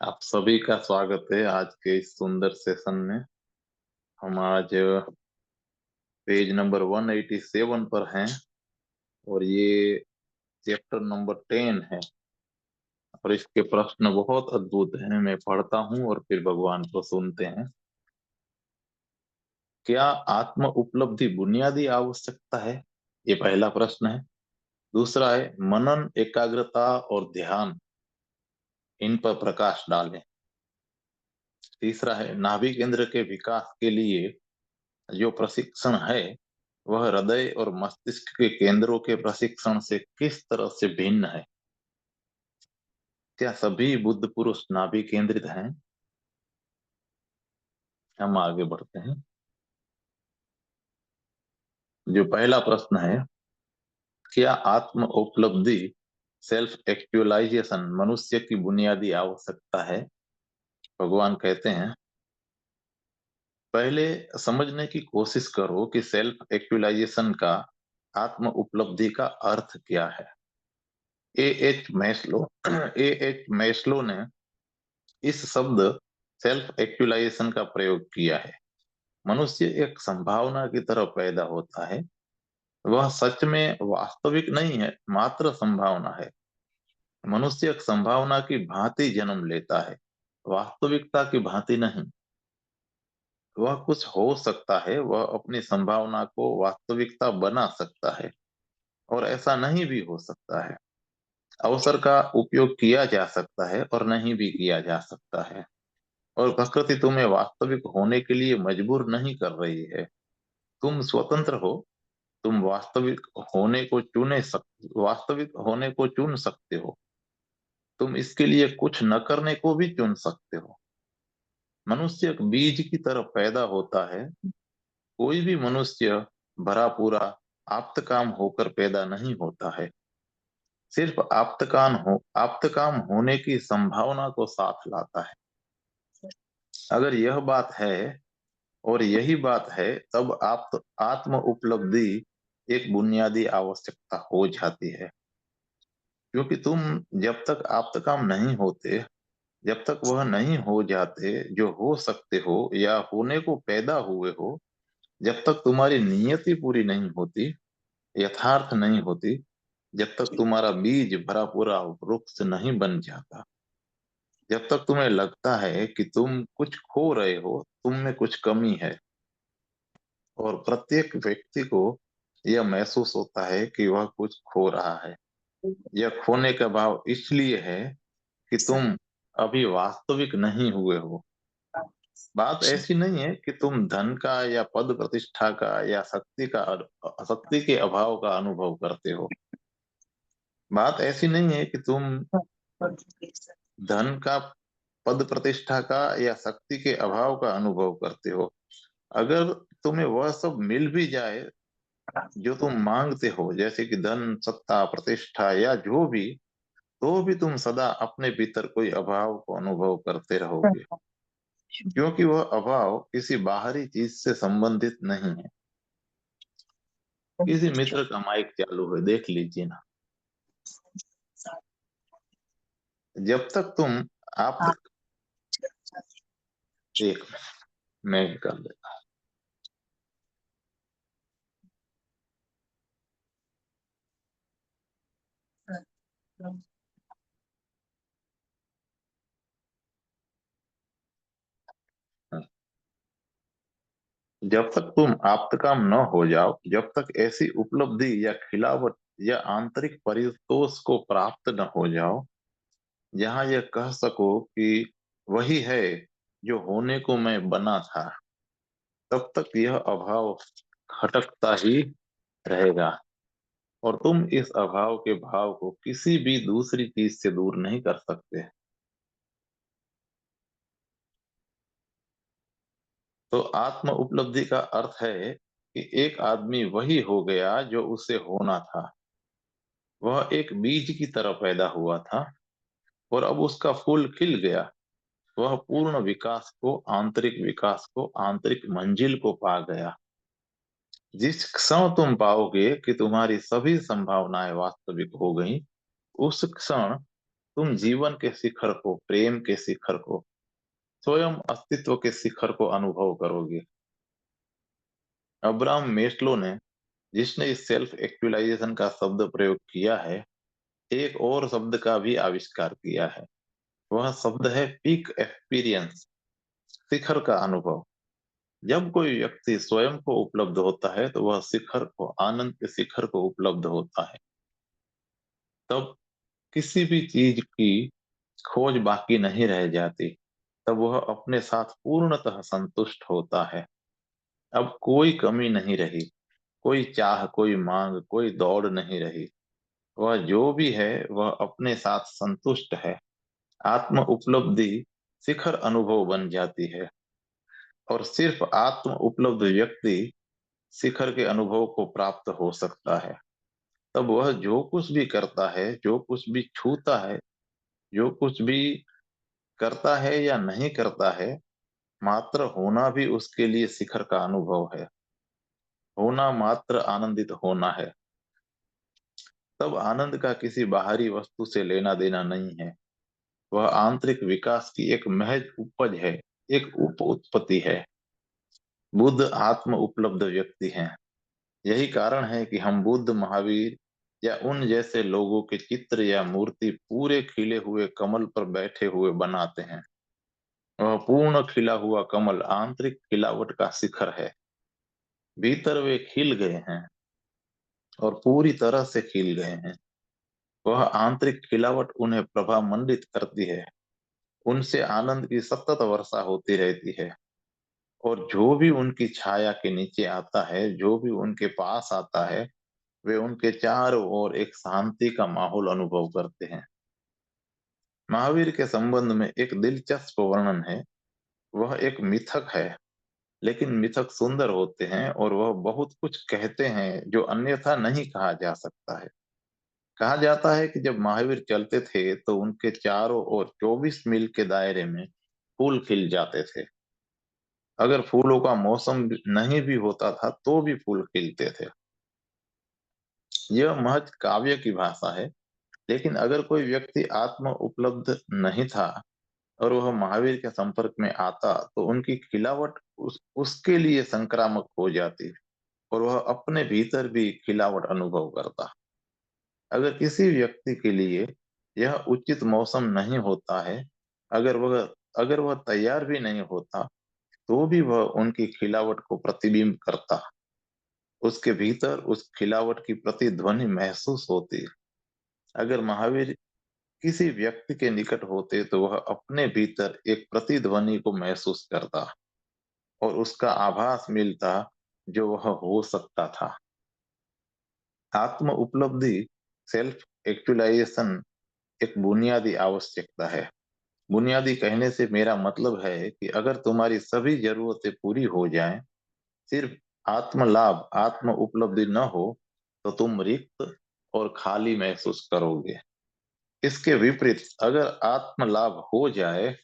आप सभी का स्वागत है आज के इस सुंदर सेशन में। हम आज पेज नंबर 187 पर हैं और ये चैप्टर नंबर 10 है। और इसके प्रश्न बहुत अद्भुत हैं। मैं पढ़ता हूँ और फिर भगवान को सुनते हैं। क्या आत्म उपलब्धि बुनियादी आवश्यकता है? ये पहला प्रश्न है। दूसरा है मनन, एकाग्रता और ध्यान, इन पर प्रकाश डालें। तीसरा है नाभि केंद्र के विकास के लिए जो प्रशिक्षण है वह हृदय और मस्तिष्क के केंद्रों के प्रशिक्षण से किस तरह से भिन्न है? क्या सभी बुद्ध पुरुष नाभि केंद्रित हैं? हम आगे बढ़ते हैं। जो पहला प्रश्न है, क्या आत्म उपलब्धि, सेल्फ एक्चुअलाइजेशन मनुष्य की बुनियादी आवश्यकता है? भगवान कहते हैं, पहले समझने की कोशिश करो कि सेल्फ एक्चुअलाइजेशन का, आत्म उपलब्धि का अर्थ क्या है। A H Maslow A H Maslow ने इस शब्द सेल्फ एक्चुअलाइजेशन का प्रयोग किया है। मनुष्य एक संभावना की तरह पैदा होता है। वह सच में वास्तविक नहीं है, मात्र संभावना है। मनुष्य एक संभावना की भांति जन्म लेता है, वास्तविकता की भांति नहीं। वह कुछ हो सकता है, वह अपनी संभावना को वास्तविकता बना सकता है, और ऐसा नहीं भी हो सकता है। अवसर का उपयोग किया जा सकता है और नहीं भी किया जा सकता है। और प्रकृति तुम्हें वास्तविक होने के लिए मजबूर नहीं कर रही है। तुम स्वतंत्र हो। तुम वास्तविक होने को चुन सकते हो। तुम इसके लिए कुछ न करने को भी चुन सकते हो। मनुष्य एक बीज की तरह पैदा होता है। कोई भी मनुष्य भरा पूरा आप्तकाम होकर पैदा नहीं होता है। सिर्फ आप्तकाम होने की संभावना को साथ लाता है। अगर यह बात है और यही बात है, तब आप आत्म उपलब्धि एक बुनियादी आवश्यकता हो जाती है। क्योंकि तुम जब तक आप्तकाम नहीं होते, जब तक वह नहीं हो जाते जो हो सकते हो या होने को पैदा हुए हो, जब तक तुम्हारी नियति पूरी नहीं होती, यथार्थ नहीं होती, जब तक तुम्हारा बीज भरा पूरा वृक्ष नहीं बन जाता, जब तक तुम्हें लगता है कि तुम कुछ खो रहे हो, तुम में कुछ कमी है। और प्रत्येक व्यक्ति को यह महसूस होता है कि वह कुछ खो रहा है। यह खोने का भाव इसलिए है कि तुम अभी वास्तविक नहीं हुए हो। बात ऐसी नहीं है कि तुम धन का या पद प्रतिष्ठा का या शक्ति के अभाव का अनुभव करते हो। बात ऐसी नहीं है कि तुम धन का, पद प्रतिष्ठा का या शक्ति के अभाव का अनुभव करते हो। अगर तुम्हें वह सब मिल भी जाए जो तुम मांगते हो, जैसे कि धन, सत्ता, प्रतिष्ठा या जो भी, तो भी तुम सदा अपने भीतर कोई अभाव को अनुभव करते रहोगे। क्योंकि वह अभाव किसी बाहरी चीज से संबंधित नहीं है। किसी मित्र का माइक चालू है, देख लीजिए ना। जब तक तुम आप एक मैं ही कर लेता हूँ। जब तक तुम आप्तकाम न हो जाओ, जब तक ऐसी उपलब्धि या खिलावट या आंतरिक परितोष को प्राप्त न हो जाओ जहां यह कह सको कि वही है जो होने को मैं बना था, तब तक यह अभाव खटकता ही रहेगा। और तुम इस अभाव के भाव को किसी भी दूसरी चीज से दूर नहीं कर सकते। तो आत्म उपलब्धि का अर्थ है कि एक आदमी वही हो गया जो उसे होना था। वह एक बीज की तरह पैदा हुआ था और अब उसका फूल खिल गया। वह पूर्ण विकास को, आंतरिक मंजिल को पा गया। जिस क्षण तुम पाओगे कि तुम्हारी सभी संभावनाएं वास्तविक हो गई, उस क्षण तुम जीवन के शिखर को, प्रेम के शिखर को, स्वयं अस्तित्व के शिखर को अनुभव करोगे। अब्राहम मेस्लो ने, जिसने इस सेल्फ एक्चुअलाइजेशन का शब्द प्रयोग किया है, एक और शब्द का भी आविष्कार किया है। वह शब्द है पीक एक्सपीरियंस, शिखर का अनुभव। जब कोई व्यक्ति स्वयं को उपलब्ध होता है तो वह शिखर को, आनंद के शिखर को उपलब्ध होता है। तब किसी भी चीज की खोज बाकी नहीं रह जाती। तब वह अपने साथ पूर्णतः संतुष्ट होता है। अब कोई कमी नहीं रही, कोई चाह, कोई मांग, कोई दौड़ नहीं रही। वह जो भी है वह अपने साथ संतुष्ट है। आत्म उपलब्धि शिखर अनुभव बन जाती है, और सिर्फ आत्म उपलब्ध व्यक्ति शिखर के अनुभव को प्राप्त हो सकता है। तब वह जो कुछ भी करता है, जो कुछ भी छूता है, जो कुछ भी करता है या नहीं करता है, मात्र होना भी उसके लिए शिखर का अनुभव है। होना मात्र आनंदित होना है। तब आनंद का किसी बाहरी वस्तु से लेना देना नहीं है। वह आंतरिक विकास की एक महज उपज है, एक उप उत्पत्ति है। बुद्ध आत्म उपलब्ध व्यक्ति हैं। यही कारण है कि हम बुद्ध, महावीर या उन जैसे लोगों के चित्र या मूर्ति पूरे खिले हुए कमल पर बैठे हुए बनाते हैं। वह पूर्ण खिला हुआ कमल आंतरिक खिलावट का शिखर है। भीतर वे खिल गए हैं, और पूरी तरह से खिल गए हैं। वह आंतरिक खिलावट उन्हें प्रभामंडित करती है। उनसे आनंद की सतत वर्षा होती रहती है। और जो भी उनकी छाया के नीचे आता है, जो भी उनके पास आता है, वे उनके चारों ओर एक शांति का माहौल अनुभव करते हैं। महावीर के संबंध में एक दिलचस्प वर्णन है। वह एक मिथक है, लेकिन मिथक सुंदर होते हैं, और वह बहुत कुछ कहते हैं जो अन्यथा नहीं कहा जा सकता है। कहा जाता है कि जब महावीर चलते थे तो उनके चारों ओर 24 मील के दायरे में फूल खिल जाते थे। अगर फूलों का मौसम नहीं भी होता था तो भी फूल खिलते थे। यह महज काव्य की भाषा है। लेकिन अगर कोई व्यक्ति आत्म उपलब्ध नहीं था और वह महावीर के संपर्क में आता तो उनकी खिलावट उसके लिए संक्रामक हो जाती, और वह अपने भीतर भी खिलावट अनुभव करता। अगर किसी व्यक्ति के लिए यह उचित मौसम नहीं होता है, अगर वह अगर वह तैयार भी नहीं होता, तो भी वह उनकी खिलावट को प्रतिबिंब करता। उसके भीतर उस खिलावट की प्रतिध्वनि महसूस होती। अगर महावीर किसी व्यक्ति के निकट होते तो वह अपने भीतर एक प्रतिध्वनि को महसूस करता, और उसका आभास मिलता जो वह हो सकता था। आत्म उपलब्धि, सेल्फ एक्चुअलाइजेशन, एक बुनियादी आवश्यकता है। बुनियादी कहने से मेरा मतलब है कि अगर तुम्हारी सभी जरूरतें पूरी हो जाएं, सिर्फ आत्म लाभ, आत्म उपलब्धि न हो, तो तुम रिक्त और खाली महसूस करोगे। इसके विपरीत, अगर आत्म लाभ हो जाए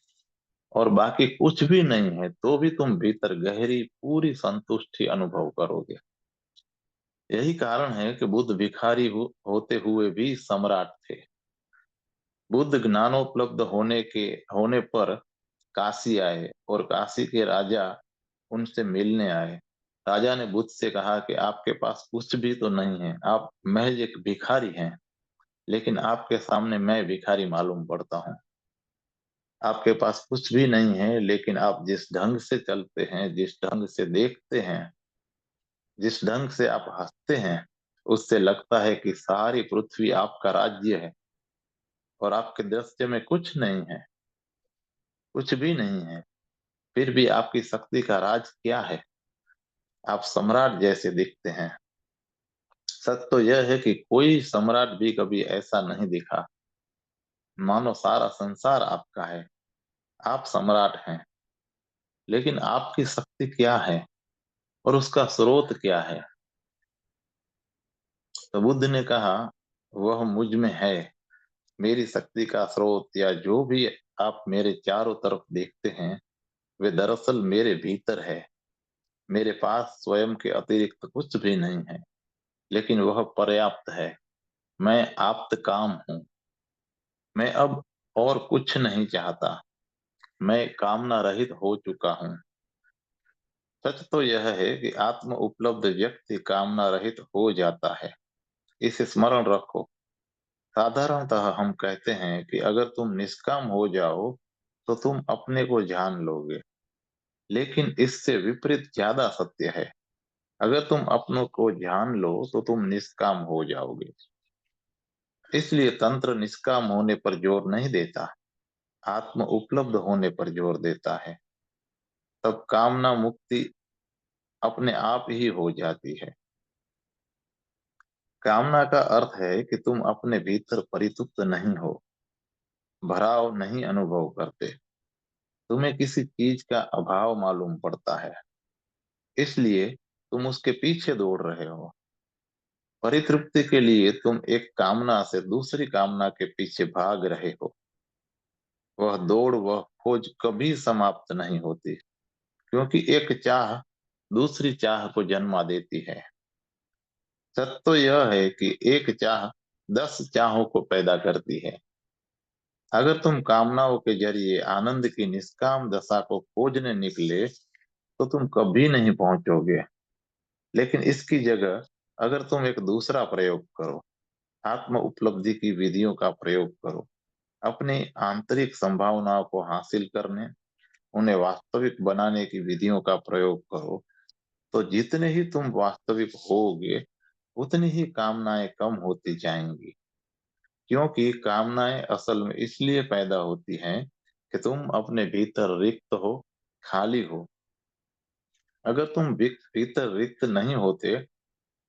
और बाकी कुछ भी नहीं है, तो भी तुम भीतर गहरी, पूरी संतुष्टि अनुभव करोगे। यही कारण है कि बुद्ध भिखारी होते हुए भी सम्राट थे। बुद्ध ज्ञानोपलब्ध होने पर काशी आए, और काशी के राजा उनसे मिलने आए। राजा ने बुद्ध से कहा कि आपके पास कुछ भी तो नहीं है, आप महज एक भिखारी हैं। लेकिन आपके सामने मैं भिखारी मालूम पड़ता हूँ। आपके पास कुछ भी नहीं है, लेकिन आप जिस ढंग से चलते हैं, जिस ढंग से देखते हैं, जिस ढंग से आप हंसते हैं, उससे लगता है कि सारी पृथ्वी आपका राज्य है, और आपके दृश्य में कुछ नहीं है, कुछ भी नहीं है। फिर भी आपकी शक्ति का राज क्या है? आप सम्राट जैसे दिखते हैं। सच तो यह है कि कोई सम्राट भी कभी ऐसा नहीं दिखा। मानो सारा संसार आपका है, आप सम्राट हैं। लेकिन आपकी शक्ति क्या है, और उसका स्रोत क्या है? तो बुद्ध ने कहा, वह मुझ में है। मेरी शक्ति का स्रोत, या जो भी आप मेरे चारों तरफ देखते हैं, वे दरअसल मेरे भीतर है। मेरे पास स्वयं के अतिरिक्त कुछ भी नहीं है, लेकिन वह पर्याप्त है। मैं आप्त काम हूँ। मैं अब और कुछ नहीं चाहता, मैं कामना रहित हो चुका हूँ। सच तो यह है कि आत्म उपलब्ध व्यक्ति कामना रहित हो जाता है। इसे स्मरण रखो। साधारणतः हम कहते हैं कि अगर तुम निष्काम हो जाओ तो तुम अपने को जान लोगे, लेकिन इससे विपरीत ज्यादा सत्य है। अगर तुम अपनों को जान लो तो तुम निष्काम हो जाओगे। इसलिए तंत्र निष्काम होने पर जोर नहीं देता, आत्म उपलब्ध होने पर जोर देता है। तब कामना मुक्ति अपने आप ही हो जाती है। कामना का अर्थ है कि तुम अपने भीतर परितुप्त नहीं हो, भराव नहीं अनुभव करते, तुम्हें किसी चीज का अभाव मालूम पड़ता है, इसलिए तुम उसके पीछे दौड़ रहे हो। परितृप्ति के लिए तुम एक कामना से दूसरी कामना के पीछे भाग रहे हो। वह दौड़, वह खोज कभी समाप्त नहीं होती, क्योंकि एक चाह दूसरी चाह को जन्मा देती है। सत्य तो यह है कि एक चाह 10 चाहों को पैदा करती है। अगर तुम कामनाओं के जरिए आनंद की निष्काम दशा को खोजने निकले तो तुम कभी नहीं पहुंचोगे। लेकिन इसकी जगह अगर तुम एक दूसरा प्रयोग करो, आत्म उपलब्धि की विधियों का प्रयोग करो, अपनी आंतरिक संभावनाओं को हासिल करने, उन्हें वास्तविक बनाने की विधियों का प्रयोग करो, तो जितने ही तुम वास्तविक होगे उतनी ही कामनाएं कम होती जाएंगी। क्योंकि कामनाएं असल में इसलिए पैदा होती हैं कि तुम अपने भीतर रिक्त हो, खाली हो। अगर तुम भीतर रिक्त नहीं होते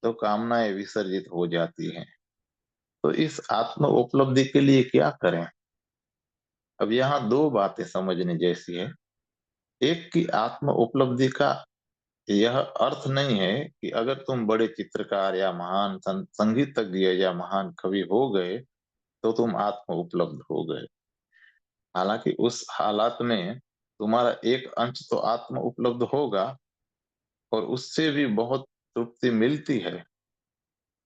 तो कामनाएं विसर्जित हो जाती हैं। तो इस आत्म उपलब्धि के लिए क्या करें? अब यहाँ दो बातें समझने जैसी है। एक की आत्म उपलब्धि का यह अर्थ नहीं है कि अगर तुम बड़े चित्रकार या महान संगीतज्ञ या महान कवि हो गए तो तुम आत्म उपलब्ध हो गए। हालांकि उस हालात में तुम्हारा एक अंश तो आत्म उपलब्ध होगा, और उससे भी बहुत तृप्ति मिलती है।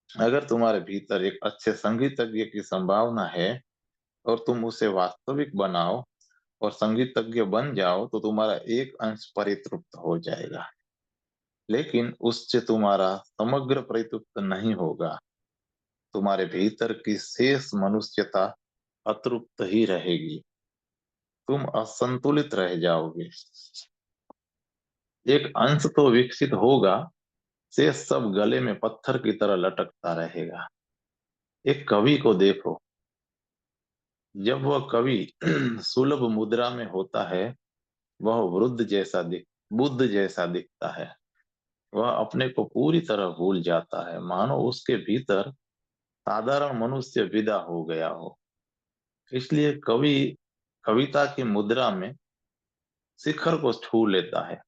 अगर तुम्हारे भीतर एक अच्छे संगीतज्ञ की संभावना है और तुम उसे वास्तविक बनाओ और संगीतज्ञ बन जाओ तो तुम्हारा एक अंश परितृप्त हो जाएगा, लेकिन उससे तुम्हारा समग्र परितृप्त नहीं होगा। तुम्हारे भीतर की शेष मनुष्यता अतृप्त ही रहेगी। तुम असंतुलित रह जाओगे। एक अंश तो विकसित होगा, शेष सब गले में पत्थर की तरह लटकता रहेगा। एक कवि को देखो, जब वह कवि सुलभ मुद्रा में होता है वह बुद्ध जैसा दिखता है। वह अपने को पूरी तरह भूल जाता है, मानो उसके भीतर साधारण मनुष्य विदा हो गया हो। इसलिए कवि कविता की मुद्रा में शिखर को छू लेता है,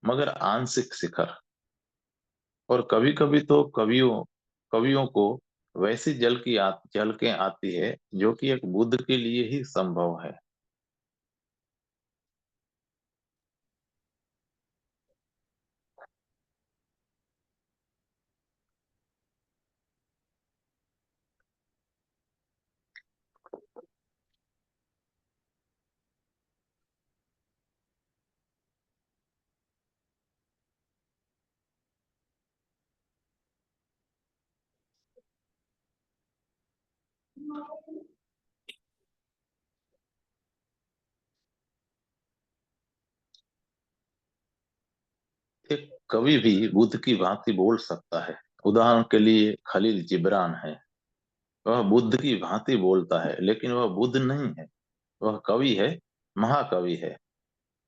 मगर आंशिक शिखर। और कभी कभी तो कवियों कवियों को वैसी झलकें आती है जो कि एक बुद्ध के लिए ही संभव है। एक कवि भी बुद्ध की भांति बोल सकता है। उदाहरण के लिए खलील जिब्रान है। वह बुद्ध की भांति बोलता है, लेकिन वह बुद्ध नहीं है। वह कवि है, महाकवि है।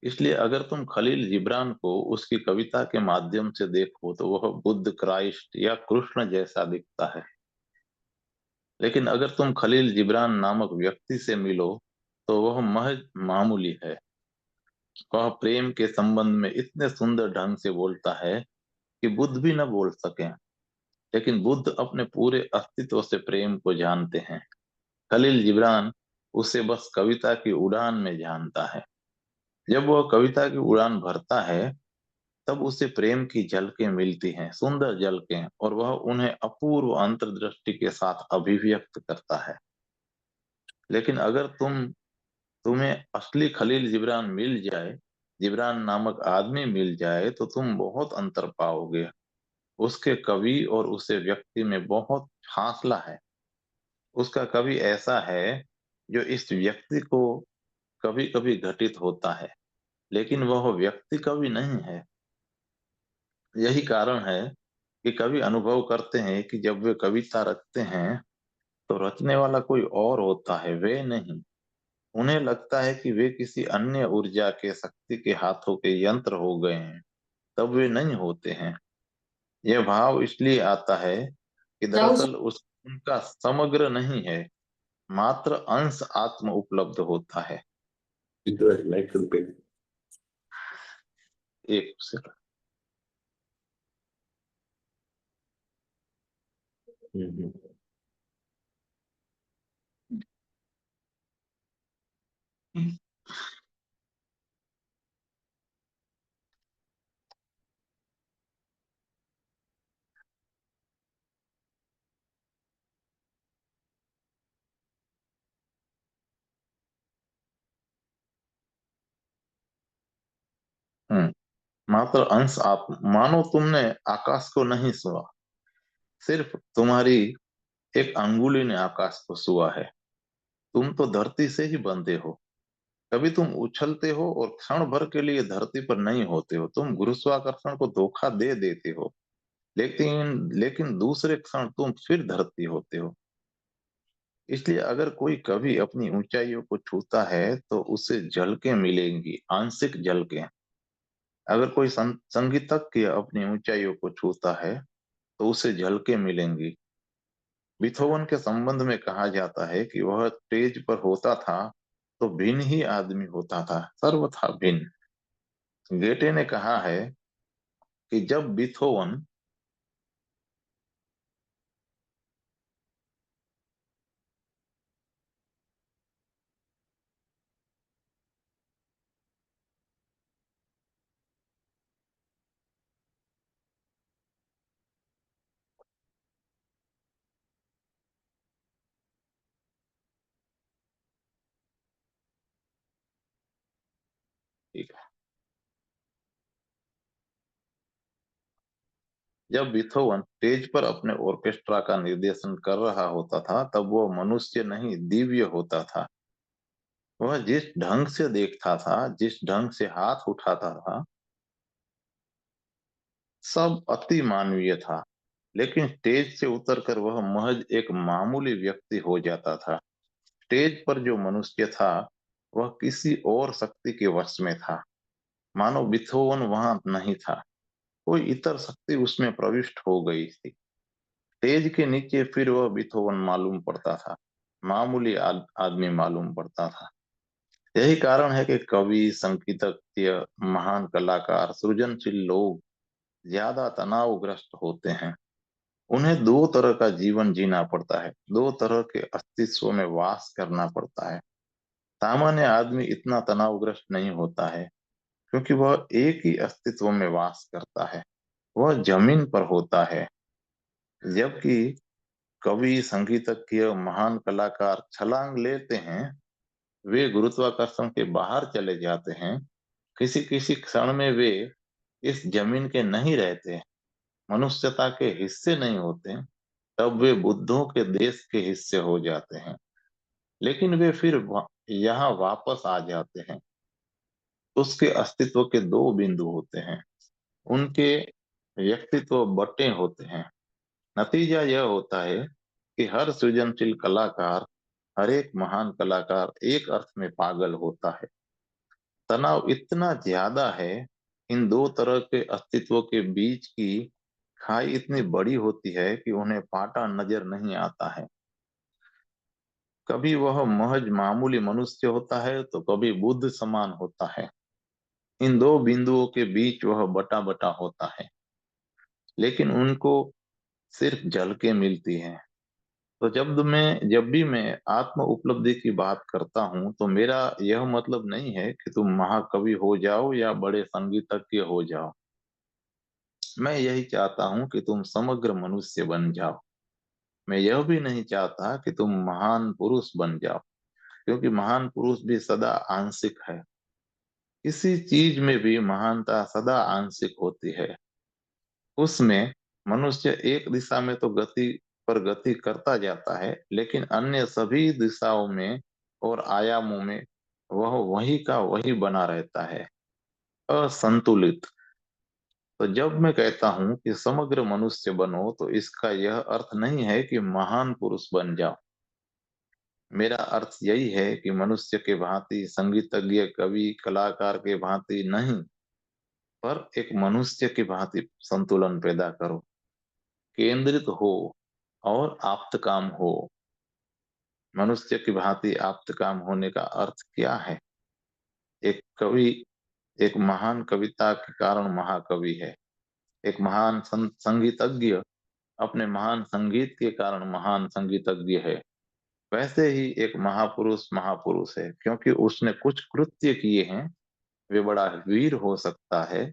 इसलिए अगर तुम खलील जिब्रान को उसकी कविता के माध्यम से देखो तो वह बुद्ध, क्राइस्ट या कृष्ण जैसा दिखता है। लेकिन अगर तुम खलील जिब्रान नामक व्यक्ति से मिलो तो वह महज मामूली है। वह प्रेम के संबंध में इतने सुंदर ढंग से बोलता है कि बुद्ध भी न बोल सके। लेकिन बुद्ध अपने पूरे अस्तित्व से प्रेम को जानते हैं। खलील जिब्रान उसे बस कविता की उड़ान में जानता है। जब वह कविता की उड़ान भरता है तब उसे प्रेम की झलकें मिलती हैं, सुंदर झलकें, और वह उन्हें अपूर्व अंतर्दृष्टि के साथ अभिव्यक्त करता है। लेकिन अगर तुम्हें असली खलील जिब्रान मिल जाए, जिब्रान नामक आदमी मिल जाए, तो तुम बहुत अंतर पाओगे। उसके कवि और उसे व्यक्ति में बहुत फासला है। उसका कवि ऐसा है जो इस व्यक्ति को कभी कभी घटित होता है, लेकिन वह व्यक्ति कवि नहीं है। यही कारण है कि कवि अनुभव करते हैं कि जब वे कविता रचते हैं तो रचने वाला कोई और होता है, वे नहीं। उन्हें लगता है कि वे किसी अन्य ऊर्जा के शक्ति के हाथों के यंत्र हो गए हैं, तब वे नहीं होते हैं। यह भाव इसलिए आता है कि दरअसल उस उनका समग्र नहीं है, मात्र अंश आत्म उपलब्ध होता है। एक से हम्म मात्र अंश आत्म। मानो तुमने आकाश को नहीं छुआ, सिर्फ तुम्हारी एक अंगुली ने आकाश को छुआ है। तुम तो धरती से ही बंधे हो। कभी तुम उछलते हो और क्षण भर के लिए धरती पर नहीं होते हो, तुम गुरुत्वाकर्षण को धोखा दे देते हो। लेकिन लेकिन दूसरे क्षण तुम फिर धरती होते हो। इसलिए अगर कोई कभी अपनी ऊंचाइयों को छूता है तो उसे झलकें मिलेंगी, आंशिक झलकें। अगर कोई संगीतज्ञ अपनी ऊंचाइयों को छूता है तो उसे झलकें मिलेंगी। बीथोवन के संबंध में कहा जाता है कि वह स्टेज पर होता था तो भिन्न ही आदमी होता था, सर्वथा भिन्न। गेटे ने कहा है कि जब बीथोवन जब बीथोवन स्टेज पर अपने ऑर्केस्ट्रा का निर्देशन कर रहा होता था तब वह मनुष्य नहीं, दिव्य होता था। वह जिस ढंग से देखता था, जिस ढंग से हाथ उठाता था, सब अति मानवीय था। लेकिन स्टेज से उतरकर वह महज एक मामूली व्यक्ति हो जाता था। स्टेज पर जो मनुष्य था वह किसी और शक्ति के वश में था। मानो बिथोवन वहां नहीं था, कोई इतर शक्ति उसमें प्रविष्ट हो गई थी। स्टेज के नीचे फिर वह बिथोवन मालूम पड़ता था, मामूली आदमी मालूम पड़ता था। यही कारण है कि कवि, संगीतज्ञ, महान कलाकार, सृजनशील लोग ज्यादा तनावग्रस्त होते हैं। उन्हें दो तरह का जीवन जीना पड़ता है, दो तरह के अस्तित्व में वास करना पड़ता है। सामान्य आदमी इतना तनावग्रस्त नहीं होता है, क्योंकि वह एक ही अस्तित्व में वास करता है, वह जमीन पर होता है। जबकि कवि, संगीतज्ञ, महान कलाकार छलांग लेते हैं, वे गुरुत्वाकर्षण के बाहर चले जाते हैं। किसी किसी क्षण में वे इस जमीन के नहीं रहते, मनुष्यता के हिस्से नहीं होते। तब वे बुद्धों के देश के हिस्से हो जाते हैं, लेकिन वे फिर यहाँ वापस आ जाते हैं। उसके अस्तित्व के दो बिंदु होते हैं, उनके व्यक्तित्व बटे होते हैं। नतीजा यह होता है कि हर सृजनशील कलाकार, हर एक महान कलाकार एक अर्थ में पागल होता है। तनाव इतना ज्यादा है, इन दो तरह के अस्तित्वों के बीच की खाई इतनी बड़ी होती है कि उन्हें पाटा नजर नहीं आता है। कभी वह महज मामूली मनुष्य होता है तो कभी बुद्ध समान होता है। इन दो बिंदुओं के बीच वह बटा बटा होता है, लेकिन उनको सिर्फ झलकें मिलती हैं। तो जब भी मैं आत्म उपलब्धि की बात करता हूँ तो मेरा यह मतलब नहीं है कि तुम महाकवि हो जाओ या बड़े संगीतज्ञ हो जाओ। मैं यही चाहता हूँ कि तुम समग्र मनुष्य बन जाओ। मैं यह भी नहीं चाहता कि तुम महान पुरुष बन जाओ। क्योंकि महान पुरुष भी सदा आंशिक है। किसी चीज में भी महानता सदा आंशिक होती है। उसमें मनुष्य एक दिशा में तो गति करता जाता है, लेकिन अन्य सभी दिशाओं में और आयामों में वह वही का वही बना रहता है, असंतुलित। तो जब मैं कहता हूं कि समग्र मनुष्य बनो, तो इसका यह अर्थ नहीं है कि महान पुरुष बन जाओ। मेरा अर्थ यही है कि मनुष्य के भांति, संगीतज्ञ, कवि, कलाकार के भांति नहीं, पर एक मनुष्य की भांति संतुलन पैदा करो, केंद्रित हो और आप्तकाम हो। मनुष्य की भांति आप्तकाम होने का अर्थ क्या है? एक कवि एक महान कविता के कारण महाकवि है। एक महान संगीतज्ञ अपने महान संगीत के कारण महान संगीतज्ञ है। वैसे ही एक महापुरुष महापुरुष है, क्योंकि उसने कुछ कृत्य किए हैं। वे बड़ा वीर हो सकता है।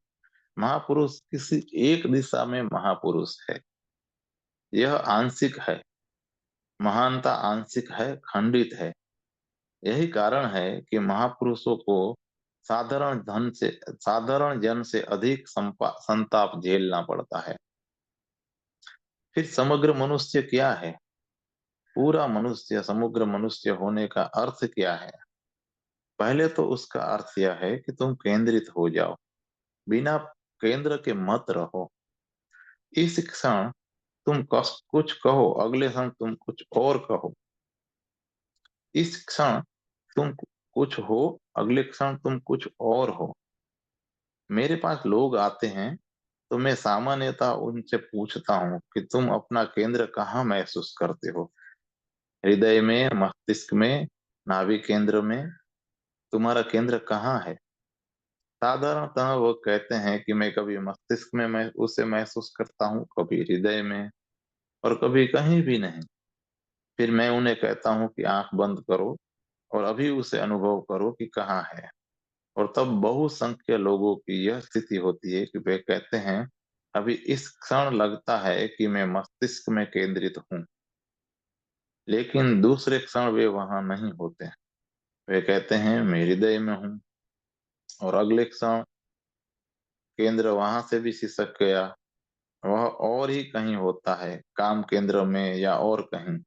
महापुरुष किसी एक दिशा में महापुरुष है। यह आंशिक है। महानता आंशिक है, खंडित है। यही कारण है कि महापुरुषों को साधारण जन से अधिक संताप झेलना पड़ता है। फिर समग्र मनुष्य क्या है? पूरा मनुष्य, समग्र मनुष्य होने का अर्थ क्या है? पहले तो उसका अर्थ यह है कि तुम केंद्रित हो जाओ, बिना केंद्र के मत रहो। इस क्षण तुम कुछ कहो, अगले क्षण तुम कुछ और कहो। इस क्षण तुम कुछ हो, अगले क्षण तुम कुछ और हो। मेरे पास लोग आते हैं, तो मैं सामान्यतः उनसे पूछता हूँ कि तुम अपना केंद्र कहाँ महसूस करते हो? हृदय में, मस्तिष्क में, नाभि केंद्र में? तुम्हारा केंद्र कहाँ है? साधारणतः वो कहते हैं कि मैं कभी मस्तिष्क में मैं उसे महसूस करता हूँ, कभी हृदय में, और कभी कहीं भी नहीं। फिर मैं उन्हें कहता हूँ कि आंख बंद करो और अभी उसे अनुभव करो कि कहाँ है। और तब बहुसंख्य लोगों की यह स्थिति होती है कि वे कहते हैं, अभी इस क्षण लगता है कि मैं मस्तिष्क में केंद्रित हूँ, लेकिन दूसरे क्षण वे वहां नहीं होते। वे कहते हैं मैं हृदय में हूँ, और अगले क्षण केंद्र वहां से भी सिसक गया, वह और ही कहीं होता है, काम केंद्र में या और कहीं।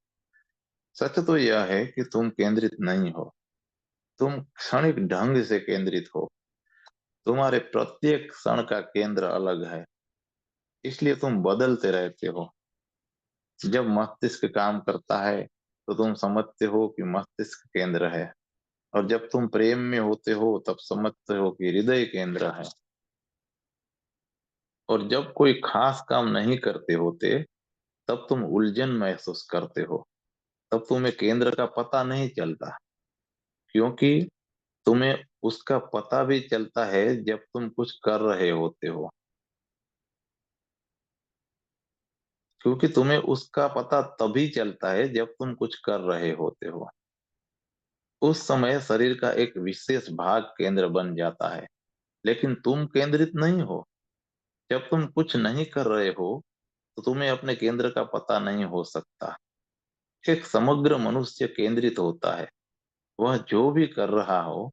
सच तो यह है कि तुम केंद्रित नहीं हो, तुम क्षणिक ढंग से केंद्रित हो। तुम्हारे प्रत्येक क्षण का केंद्र अलग है, इसलिए तुम बदलते रहते हो। जब मस्तिष्क काम करता है, तो तुम समझते हो कि मस्तिष्क केंद्र है, और जब तुम प्रेम में होते हो, तब समझते हो कि हृदय केंद्र है। और जब कोई खास काम नहीं करते होते, तब तुम उलझन महसूस करते हो। तब तुम्हें केंद्र का पता नहीं चलता, क्योंकि तुम्हें उसका पता भी चलता है जब तुम कुछ कर रहे होते हो। क्योंकि तुम्हें उसका पता तभी चलता है जब तुम कुछ कर रहे होते हो। उस समय शरीर का एक विशेष भाग केंद्र बन जाता है, लेकिन तुम केंद्रित नहीं हो। जब तुम कुछ नहीं कर रहे हो, तो तुम्हें अपने केंद्र का पता नहीं हो सकता। एक समग्र मनुष्य केंद्रित होता है। वह जो भी कर रहा हो,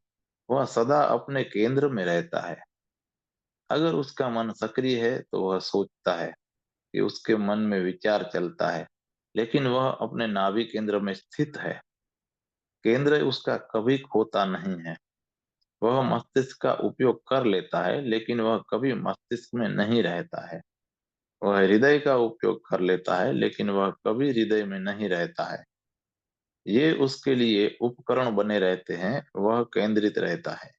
वह सदा अपने केंद्र में रहता है। अगर उसका मन सक्रिय है, तो वह सोचता है कि उसके मन में विचार चलता है, लेकिन वह अपने नाभि केंद्र में स्थित है। केंद्र उसका कभी खोता नहीं है। वह मस्तिष्क का उपयोग कर लेता है, लेकिन वह कभी मस्तिष्क में नहीं रहता है। वह हृदय का उपयोग कर लेता है, लेकिन वह कभी हृदय में नहीं रहता है। ये उसके लिए उपकरण बने रहते हैं, वह केंद्रित रहता है।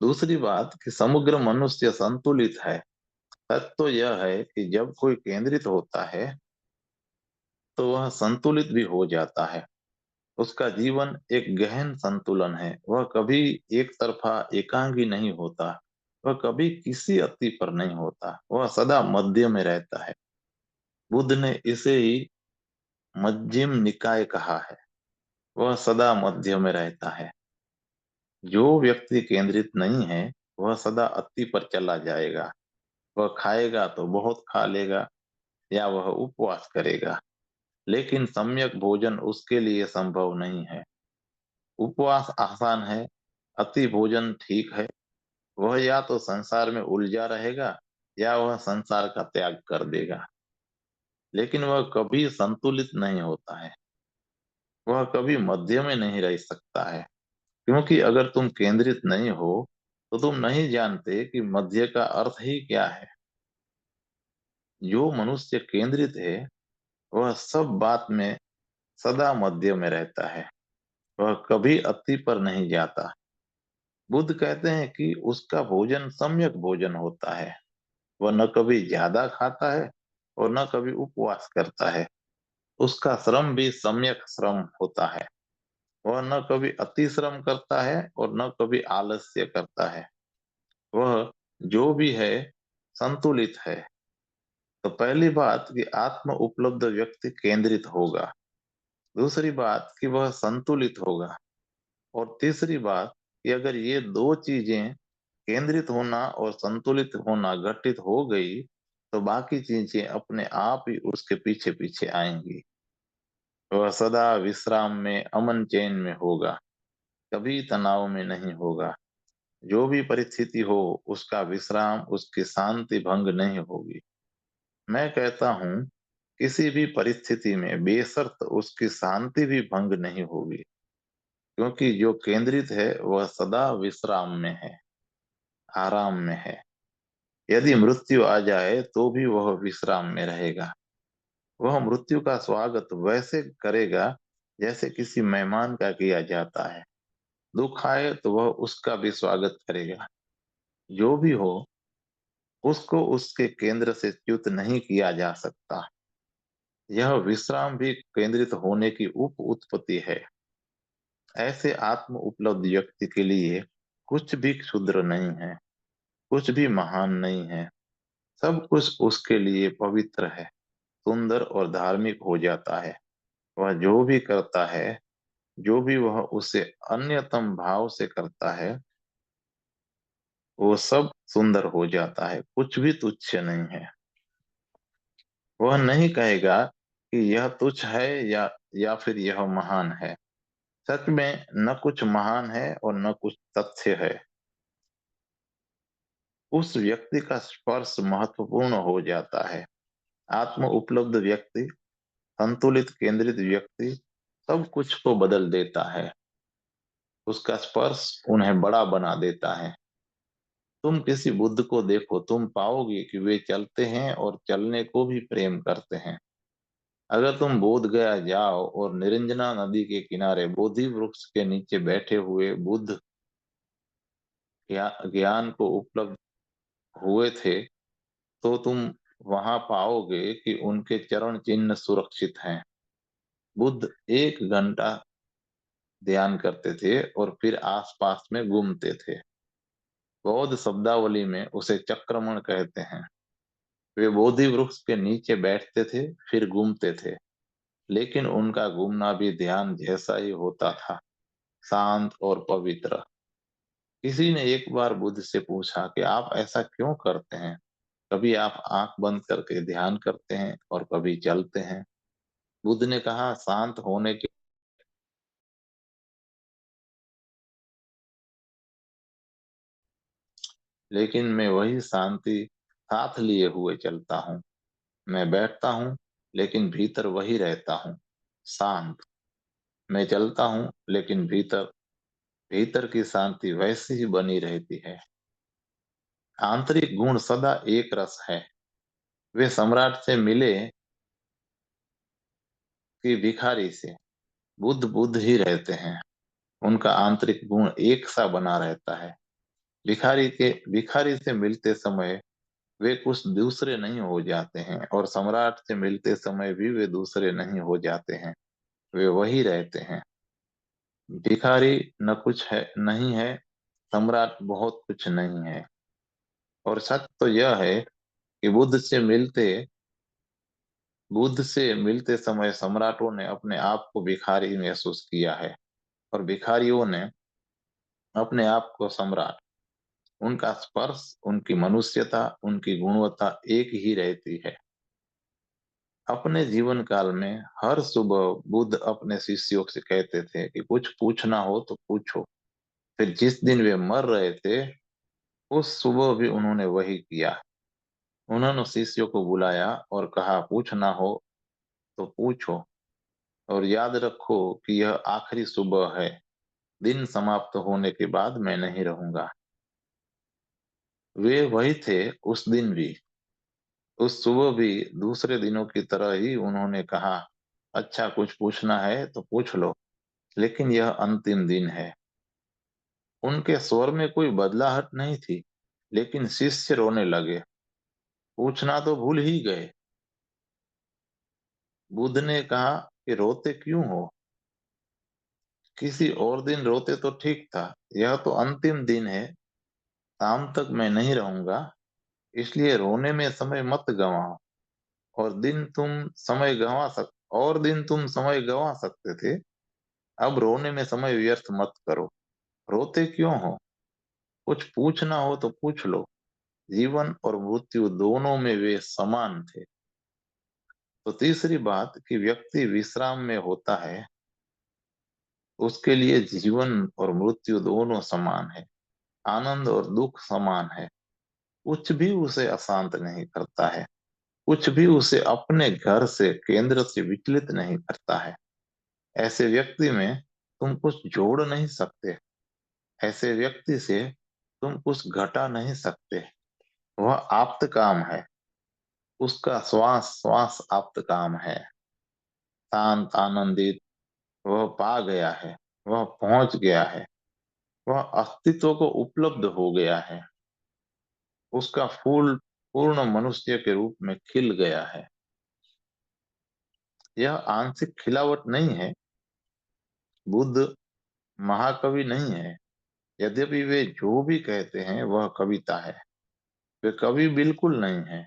दूसरी बात कि समग्र मनुष्य संतुलित है। सच तो यह है कि जब कोई केंद्रित होता है, तो वह संतुलित भी हो जाता है। उसका जीवन एक गहन संतुलन है। वह कभी एक तरफा एकांगी नहीं होता। वह कभी किसी अति पर नहीं होता। वह सदा मध्य में रहता है। बुद्ध ने इसे ही मध्यम निकाय कहा है। वह सदा मध्य में रहता है। जो व्यक्ति केंद्रित नहीं है, वह सदा अति पर चला जाएगा। वह खाएगा तो बहुत खा लेगा, या वह उपवास करेगा। लेकिन सम्यक भोजन उसके लिए संभव नहीं है। उपवास आसान है, अति भोजन ठीक है। वह या तो संसार में उलझा रहेगा या वह संसार का त्याग कर देगा, लेकिन वह कभी संतुलित नहीं होता है। वह कभी मध्य में नहीं रह सकता है, क्योंकि अगर तुम केंद्रित नहीं हो तो तुम नहीं जानते कि मध्य का अर्थ ही क्या है। जो मनुष्य केंद्रित है वह सब बात में सदा मध्य में रहता है। वह कभी अति पर नहीं जाता। बुद्ध कहते हैं कि उसका भोजन सम्यक भोजन होता है। वह न कभी ज्यादा खाता है और न कभी उपवास करता है। उसका श्रम भी सम्यक श्रम होता है। वह न कभी अति श्रम करता है और न कभी आलस्य करता है। वह जो भी है संतुलित है। तो पहली बात कि आत्म उपलब्ध व्यक्ति केंद्रित होगा। दूसरी बात कि वह संतुलित होगा। और तीसरी बात कि अगर ये दो चीजें, केंद्रित होना और संतुलित होना, घटित हो गई तो बाकी चीजें अपने आप ही उसके पीछे पीछे आएंगी। वह सदा विश्राम में, अमन चैन में होगा, कभी तनाव में नहीं होगा। जो भी परिस्थिति हो, उसका विश्राम, उसकी शांति भंग नहीं होगी। मैं कहता हूँ किसी भी परिस्थिति में बेशर्त उसकी शांति भी भंग नहीं होगी, क्योंकि जो केंद्रित है वह सदा विश्राम में है, आराम में है। यदि मृत्यु आ जाए तो भी वह विश्राम में रहेगा। वह मृत्यु का स्वागत वैसे करेगा जैसे किसी मेहमान का किया जाता है। दुख आए तो वह उसका भी स्वागत करेगा। जो भी हो, उसको उसके केंद्र से च्युत नहीं किया जा सकता। यह विश्राम भी केंद्रित होने की उप उत्पत्ति है। ऐसे आत्म उपलब्ध व्यक्ति के लिए कुछ भी क्षुद्र नहीं है, कुछ भी महान नहीं है। सब कुछ उसके लिए पवित्र है, सुंदर और धार्मिक हो जाता है। वह जो भी करता है, जो भी वह उसे अन्यतम भाव से करता है, वो सब सुंदर हो जाता है। कुछ भी तुच्छ नहीं है। वह नहीं कहेगा कि यह तुच्छ है या फिर यह महान है। सच में न कुछ महान है और न कुछ तथ्य है। उस व्यक्ति का स्पर्श महत्वपूर्ण हो जाता है। आत्म उपलब्ध व्यक्ति, संतुलित केंद्रित व्यक्ति सब कुछ को बदल देता है। उसका स्पर्श उन्हें बड़ा बना देता है। तुम किसी बुद्ध को देखो, तुम पाओगे कि वे चलते हैं और चलने को भी प्रेम करते हैं। अगर तुम बोध गया जाओ और निरंजना नदी के किनारे बोधि वृक्ष के नीचे बैठे हुए बुद्ध ज्ञान को उपलब्ध हुए थे, तो तुम वहां पाओगे कि उनके चरण चिन्ह सुरक्षित हैं। बुद्ध 1 घंटा ध्यान करते थे और फिर आसपास में घूमते थे। बौद्ध शब्दावली में उसे चक्रमण कहते हैं। वे बोधि वृक्ष के नीचे बैठते थे, फिर घूमते थे, लेकिन उनका घूमना भी ध्यान जैसा ही होता था, शांत और पवित्र। किसी ने एक बार बुद्ध से पूछा कि आप ऐसा क्यों करते हैं? कभी आप आंख बंद करके ध्यान करते हैं और कभी चलते हैं। बुद्ध ने कहा, शांत होने के, लेकिन मैं वही शांति साथ लिए हुए चलता हूँ। मैं बैठता हूँ लेकिन भीतर वही रहता हूँ, शांत। मैं चलता हूँ लेकिन भीतर भीतर की शांति वैसी ही बनी रहती है। आंतरिक गुण सदा एक रस है। वे सम्राट से मिले कि भिखारी से, बुद्ध बुद्ध ही रहते हैं। उनका आंतरिक गुण एक सा बना रहता है। भिखारी से मिलते समय वे कुछ दूसरे नहीं हो जाते हैं और सम्राट से मिलते समय भी वे दूसरे नहीं हो जाते हैं। वे वही रहते हैं। भिखारी न कुछ है, नहीं है। सम्राट बहुत कुछ नहीं है। और सच तो यह है कि बुद्ध से मिलते समय सम्राटों ने अपने आप को भिखारी महसूस किया है और भिखारियों ने अपने आप को सम्राट। उनका स्पर्श, उनकी मनुष्यता, उनकी गुणवत्ता एक ही रहती है। अपने जीवन काल में हर सुबह बुद्ध अपने शिष्यों से कहते थे कि कुछ पूछना हो तो पूछो। फिर जिस दिन वे मर रहे थे, उस सुबह भी उन्होंने वही किया। उन्होंने शिष्यों को बुलाया और कहा, पूछना हो तो पूछो, और याद रखो कि यह आखिरी सुबह है। दिन समाप्त होने के बाद मैं नहीं रहूंगा। वे वही थे उस दिन भी, उस सुबह भी। दूसरे दिनों की तरह ही उन्होंने कहा, अच्छा कुछ पूछना है तो पूछ लो, लेकिन यह अंतिम दिन है। उनके स्वर में कोई बदलाहट नहीं थी, लेकिन शिष्य रोने लगे। पूछना तो भूल ही गए। बुद्ध ने कहा कि रोते क्यों हो? किसी और दिन रोते तो ठीक था। यह तो अंतिम दिन है। शाम तक मैं नहीं रहूंगा, इसलिए रोने में समय मत गंवाओ। और दिन तुम समय गंवा सकते थे। अब रोने में समय व्यर्थ मत करो। रोते क्यों हो? कुछ पूछना हो तो पूछ लो। जीवन और मृत्यु दोनों में वे समान थे। तो तीसरी बात कि व्यक्ति विश्राम में होता है, उसके लिए जीवन और मृत्यु दोनों समान है। आनंद और दुख समान है। कुछ भी उसे अशांत नहीं करता है। कुछ भी उसे अपने घर से, केंद्र से विचलित नहीं करता है। ऐसे व्यक्ति में तुम कुछ जोड़ नहीं सकते। ऐसे व्यक्ति से तुम कुछ घटा नहीं सकते। वह आप्त काम है। उसका श्वास श्वास आप्त काम है। शांत, आनंदित। वह पा गया है। वह पहुंच गया है। वह अस्तित्व को उपलब्ध हो गया है। उसका फूल पूर्ण मनुष्य के रूप में खिल गया है। यह आंशिक खिलावट नहीं है। बुद्ध महाकवि नहीं है। यद्यपि वे जो भी कहते हैं वह कविता है। वे कवि बिल्कुल नहीं है,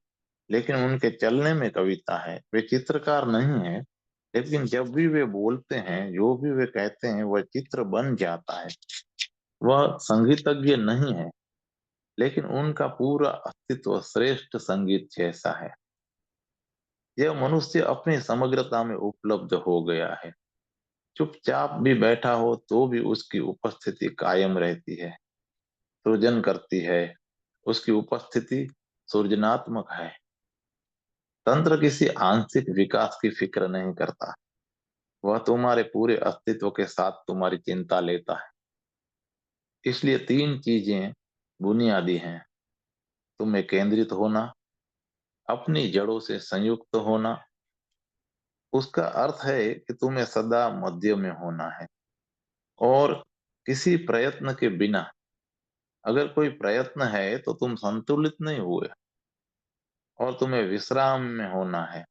लेकिन उनके चलने में कविता है। वे चित्रकार नहीं है, लेकिन जब भी वे बोलते हैं, जो भी वे कहते हैं, वह चित्र बन जाता है। वह संगीतज्ञ नहीं है, लेकिन उनका पूरा अस्तित्व श्रेष्ठ संगीत जैसा है। यह मनुष्य अपनी समग्रता में उपलब्ध हो गया है। चुपचाप भी बैठा हो तो भी उसकी उपस्थिति कायम रहती है, सृजन करती है। उसकी उपस्थिति सृजनात्मक है। तंत्र किसी आंशिक विकास की फिक्र नहीं करता। वह तुम्हारे पूरे अस्तित्व के साथ तुम्हारी चिंता लेता है। इसलिए तीन चीजें बुनियादी हैं। तुम्हें केंद्रित होना, अपनी जड़ों से संयुक्त होना। उसका अर्थ है कि तुम्हें सदा मध्य में होना है, और किसी प्रयत्न के बिना। अगर कोई प्रयत्न है तो तुम संतुलित नहीं हुए। और तुम्हें विश्राम में होना है,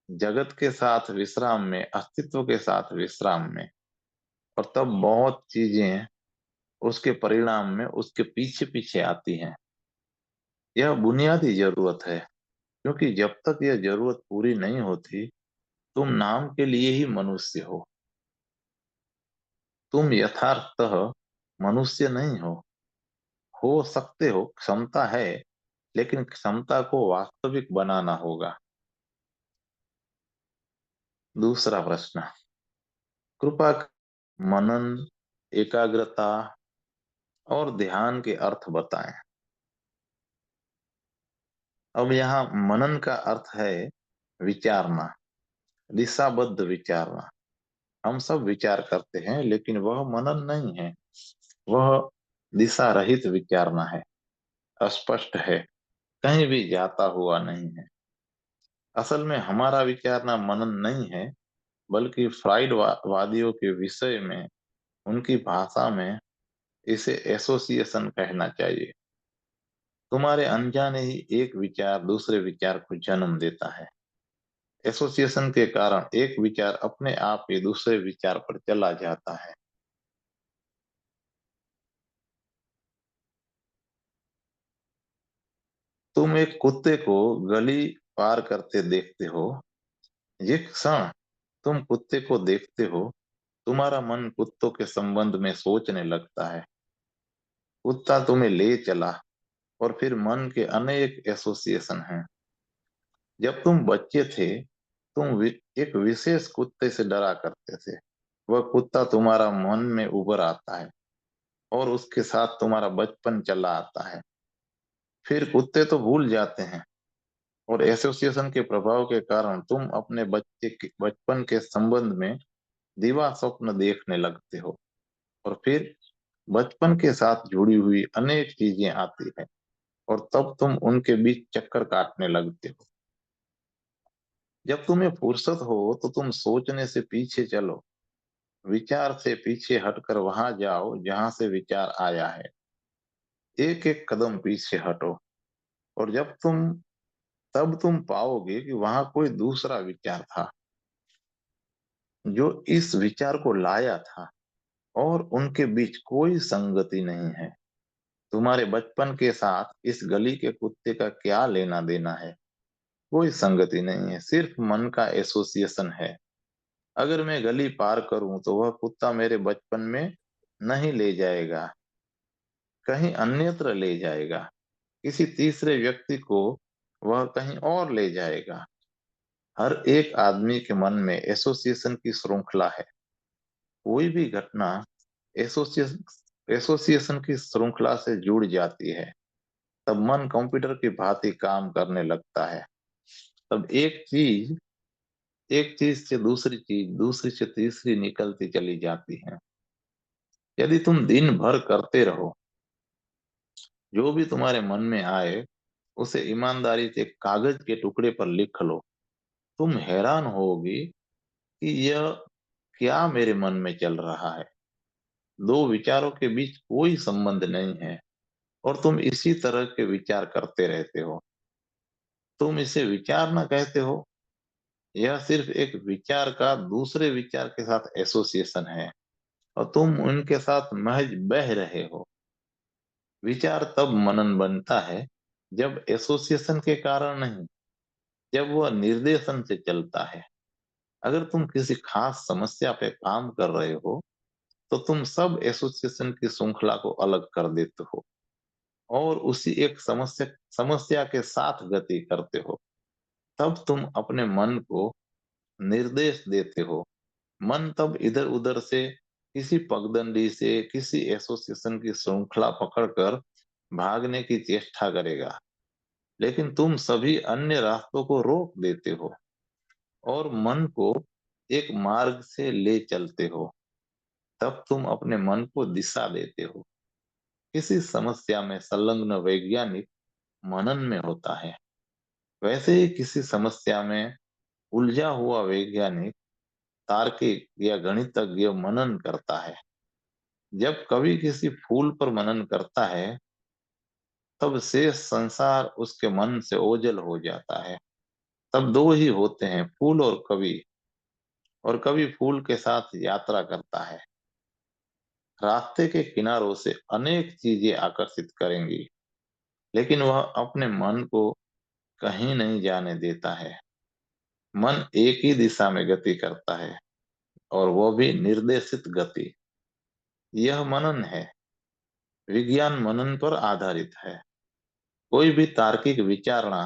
जगत के साथ विश्राम में, अस्तित्व के साथ विश्राम में। और तब बहुत चीजें उसके परिणाम में, उसके पीछे पीछे आती हैं। यह बुनियादी जरूरत है, क्योंकि जब तक यह जरूरत पूरी नहीं होती, तुम नाम के लिए ही मनुष्य हो। तुम यथार्थतः मनुष्य नहीं हो। हो सकते हो, क्षमता है, लेकिन क्षमता को वास्तविक बनाना होगा। दूसरा प्रश्न, कृपा कर मनन, एकाग्रता और ध्यान के अर्थ बताएं। अब यहाँ मनन का अर्थ है विचारना, दिशाबद्ध विचारना। हम सब विचार करते हैं, लेकिन वह मनन नहीं है। वह दिशा रहित विचारना है। अस्पष्ट है, कहीं भी जाता हुआ नहीं है। असल में हमारा विचारना मनन नहीं है, बल्कि फ्राइड वादियों के विषय में, उनकी भाषा में इसे एसोसिएशन कहना चाहिए। तुम्हारे अनजाने ही एक विचार दूसरे विचार को जन्म देता है। एसोसिएशन के कारण एक विचार अपने आप ही दूसरे विचार पर चला जाता है। तुम एक कुत्ते को गली पार करते देखते हो। जिस क्षण तुम कुत्ते को देखते हो, तुम्हारा मन कुत्तों के संबंध में सोचने लगता है। कुत्ता तुम्हें ले चला, और फिर मन के अनेक एसोसिएशन हैं। जब तुम बच्चे थे, एक विशेष कुत्ते से डरा करते थे। वह कुत्ता तुम्हारा मन में उभर आता है और उसके साथ तुम्हारा बचपन चला आता है। फिर कुत्ते तो भूल जाते हैं और एसोसिएशन के प्रभाव के कारण तुम अपने बचपन के संबंध में दिवा स्वप्न देखने लगते हो। और फिर बचपन के साथ जुड़ी हुई अनेक चीजें आती है और तब तुम उनके बीच चक्कर काटने लगते हो। जब तुम्हें फुर्सत हो तो तुम सोचने से पीछे चलो, विचार से पीछे हटकर वहां जाओ जहां से विचार आया है। एक एक कदम पीछे हटो और तब तुम पाओगे कि वहां कोई दूसरा विचार था जो इस विचार को लाया था, और उनके बीच कोई संगति नहीं है। तुम्हारे बचपन के साथ इस गली के कुत्ते का क्या लेना देना है? कोई संगति नहीं है, सिर्फ मन का एसोसिएशन है। अगर मैं गली पार करूं तो वह कुत्ता मेरे बचपन में नहीं ले जाएगा, कहीं अन्यत्र ले जाएगा। किसी तीसरे व्यक्ति को वह कहीं और ले जाएगा। हर एक आदमी के मन में एसोसिएशन की श्रृंखला है। कोई भी घटना एसोसिएशन एसोसिएशन की श्रृंखला से जुड़ जाती है, तब मन कंप्यूटर की भांति काम करने लगता है। तब एक चीज से दूसरी चीज, दूसरी से तीसरी निकलती चली जाती है। यदि तुम दिन भर करते रहो, जो भी तुम्हारे मन में आए उसे ईमानदारी से कागज के टुकड़े पर लिख लो, तुम हैरान होगी कि यह क्या मेरे मन में चल रहा है। दो विचारों के बीच कोई संबंध नहीं है और तुम इसी तरह के विचार करते रहते हो। तुम इसे विचार ना कहते हो, यह सिर्फ एक विचार का दूसरे विचार के साथ एसोसिएशन है और तुम उनके साथ महज बह रहे हो। विचार तब मनन बनता है जब एसोसिएशन के कारण नहीं, जब वह निर्देशन से चलता है। अगर तुम किसी खास समस्या पे काम कर रहे हो तो तुम सब एसोसिएशन की श्रृंखला को अलग कर देते हो और उसी एक समस्या समस्या के साथ गति करते हो। तब तुम अपने मन को निर्देश देते हो। मन तब इधर उधर से, किसी पगडंडी से, किसी एसोसिएशन की श्रृंखला पकड़कर भागने की चेष्टा करेगा, लेकिन तुम सभी अन्य रास्तों को रोक देते हो और मन को एक मार्ग से ले चलते हो। तब तुम अपने मन को दिशा देते हो। किसी समस्या में संलग्न वैज्ञानिक मनन में होता है, वैसे ही किसी समस्या में उलझा हुआ वैज्ञानिक, तार्किक या गणितज्ञ मनन करता है। जब कवि किसी फूल पर मनन करता है, तब शेष संसार उसके मन से ओझल हो जाता है। तब दो ही होते हैं, फूल और कवि। और कवि फूल के साथ यात्रा करता है। रास्ते के किनारों से अनेक चीजें आकर्षित करेंगी, लेकिन वह अपने मन को कहीं नहीं जाने देता है। मन एक ही दिशा में गति करता है और वह भी निर्देशित गति। यह मनन है। विज्ञान मनन पर आधारित है। कोई भी तार्किक विचारणा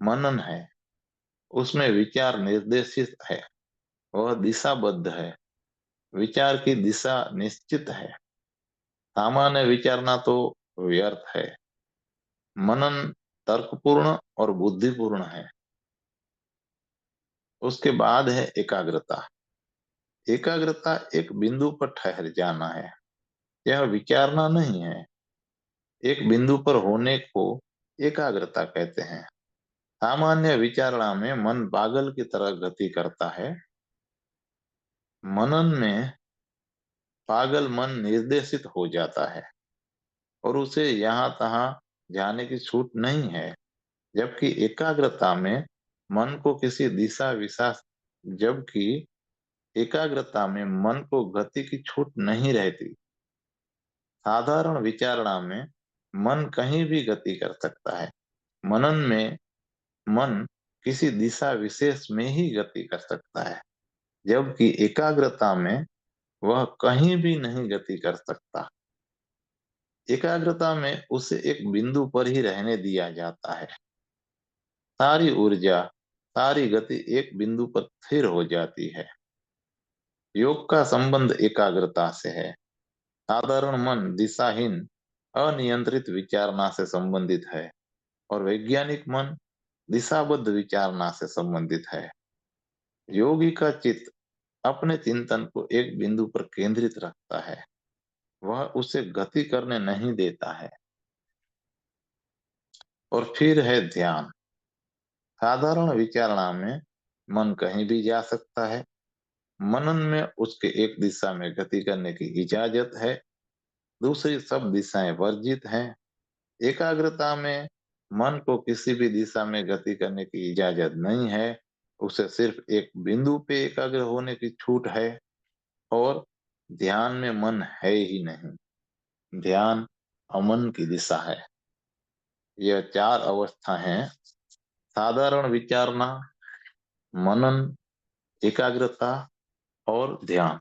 मनन है। उसमें विचार निर्देशित है, वह दिशाबद्ध है। विचार की दिशा निश्चित है। सामान्य विचारना तो व्यर्थ है। मनन तर्कपूर्ण और बुद्धिपूर्ण है। उसके बाद है एकाग्रता। एकाग्रता एक बिंदु पर ठहर जाना है। यह विचारना नहीं है। एक बिंदु पर होने को एकाग्रता कहते हैं। सामान्य विचारणा में मन पागल की तरह गति करता है। मनन में पागल मन निर्देशित हो जाता है और उसे यहाँ तहाँ जाने की छूट नहीं है। जबकि एकाग्रता में मन को किसी दिशा विशा जबकि एकाग्रता में मन को गति की छूट नहीं रहती। साधारण विचारणा में मन कहीं भी गति कर सकता है। मनन में मन किसी दिशा विशेष में ही गति कर सकता है, जबकि एकाग्रता में वह कहीं भी नहीं गति कर सकता। एकाग्रता में उसे एक बिंदु पर ही रहने दिया जाता है। सारी ऊर्जा सारी गति एक बिंदु पर स्थिर हो जाती है। योग का संबंध एकाग्रता से है। साधारण मन दिशाहीन अनियंत्रित विचारना से संबंधित है और वैज्ञानिक मन दिशाबद्ध विचारना से संबंधित है। योगी का चित्त अपने चिंतन को एक बिंदु पर केंद्रित रखता है, वह उसे गति करने नहीं देता है। और फिर है ध्यान। साधारण विचारणा में मन कहीं भी जा सकता है। मनन में उसके एक दिशा में गति करने की इजाजत है, दूसरी सब दिशाएं वर्जित हैं। एकाग्रता में मन को किसी भी दिशा में गति करने की इजाजत नहीं है, उसे सिर्फ एक बिंदु पे एकाग्र होने की छूट है। और ध्यान में मन है ही नहीं, ध्यान अमन की दिशा है। यह चार अवस्था हैं: साधारण विचारना, मनन, एकाग्रता और ध्यान।